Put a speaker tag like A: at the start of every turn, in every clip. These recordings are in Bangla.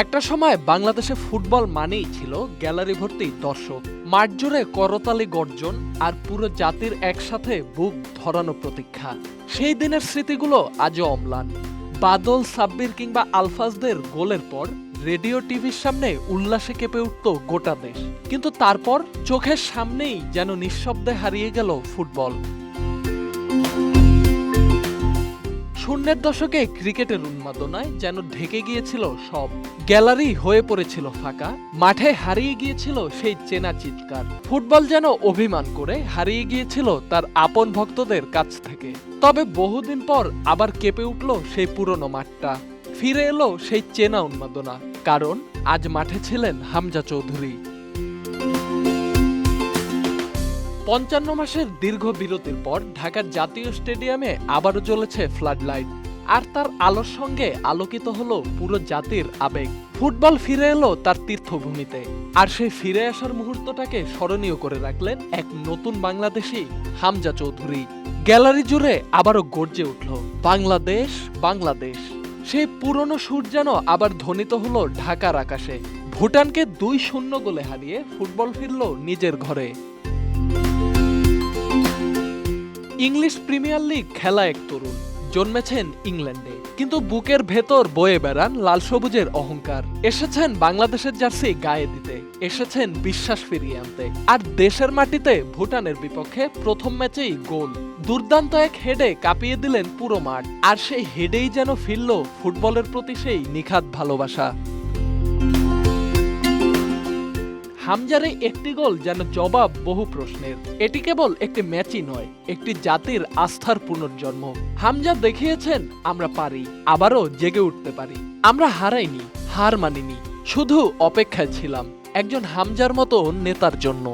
A: একটা সময় বাংলাদেশে ফুটবল মানেই ছিল গ্যালারি ভর্তি দর্শক, মাঠ জুড়ে করতালি গর্জন আর পুরো জাতির একসাথে বুক ধরানো প্রতীক্ষা। সেই দিনের স্মৃতিগুলো আজও অম্লান। বাদল, সাব্বির কিংবা আলফাজদের গোলের পর রেডিও টিভির সামনে উল্লাসে কেঁপে উঠত গোটা দেশ, কিন্তু তারপর চোখের সামনেই যেন নিঃশব্দে হারিয়ে গেল ফুটবল। শূন্যের দশকে ক্রিকেটের উন্মাদনায় যেন ঢেকে গিয়েছিল সব। গ্যালারি হয়ে পড়েছিল ফাঁকা, মাঠে হারিয়ে গিয়েছিল সেই চেনা চিৎকার। ফুটবল যেন অভিমান করে হারিয়ে গিয়েছিল তার আপন ভক্তদের কাছ থেকে। তবে বহুদিন পর আবার কেঁপে উঠল সেই পুরনো মাঠটা, ফিরে এলো সেই চেনা উন্মাদনা, কারণ আজ মাঠে ছিলেন হামজা চৌধুরী। ৫৫ মাসের দীর্ঘ বিরতির পর ঢাকার জাতীয় স্টেডিয়ামে আবারও জ্বলেছে ফ্লাড লাইট, আর তার আলোর সঙ্গে আলোকিত হলো পুরো জাতির আবেগ। ফুটবল ফিরে এলো তার তীর্থভূমিতে, আর সেই ফিরে আসার মুহূর্তটাকে স্মরণীয় করে রাখলেন এক নতুন বাংলাদেশি, হামজা চৌধুরী। গ্যালারি জুড়ে আবারও গর্জে উঠল বাংলাদেশ বাংলাদেশ। সেই পুরনো সুর যেন আবার ধ্বনিত হলো ঢাকার আকাশে। ভুটানকে ২-০ গোলে হারিয়ে ফুটবল ফিরল নিজের ঘরে। ইংলিশ প্রিমিয়ার লিগ খেলা এক তরুণ, জন্মেছেন ইংল্যান্ডে, কিন্তু বুকের ভেতর বয়ে বেড়ান লাল সবুজের অহংকার। এসেছেন বাংলাদেশের জার্সি গায়ে দিতে, এসেছেন বিশ্বাস ফিরিয়ে আনতে। আর দেশের মাটিতে ভুটানের বিপক্ষে প্রথম ম্যাচেই গোল, দুর্দান্ত এক হেডে কাঁপিয়ে দিলেন পুরো মাঠ। আর সেই হেডেই যেন ফিরল ফুটবলের প্রতি সেই নিখাত ভালোবাসা। হামজার এই একটি গোল যেন জবাব বহু প্রশ্নের। এটি কেবল একটি ম্যাচই নয়, একটি জাতির আস্থার পুনর্জন্ম। হামজা দেখিয়েছেন আমরা পারি, আবারও জেগে উঠতে পারি। আমরা হারাইনি, হার মানিনি, শুধু অপেক্ষায় ছিলাম একজন হামজার মতো নেতার জন্য।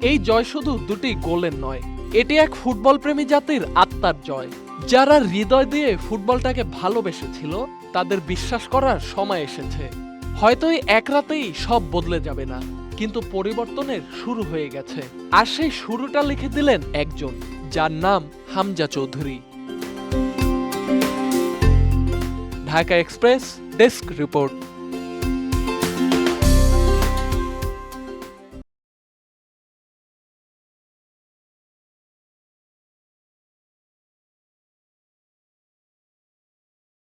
A: এই জয় শুধু দুটি গোলের নয়, এটি এক ফুটবল প্রেমী জাতির আত্মার জয়। যারা হৃদয় দিয়ে ফুটবলটাকে ভালোবেসেছিল, তাদের বিশ্বাস করার সময় এসেছে। হয়তো এই এক রাতেই সব বদলে যাবে না, কিন্তু পরিবর্তনের শুরু হয়ে গেছে। আর সেই শুরুটা লিখে দিলেন একজন, যার নাম Hamza Chowdhury. Dhaka express desk report.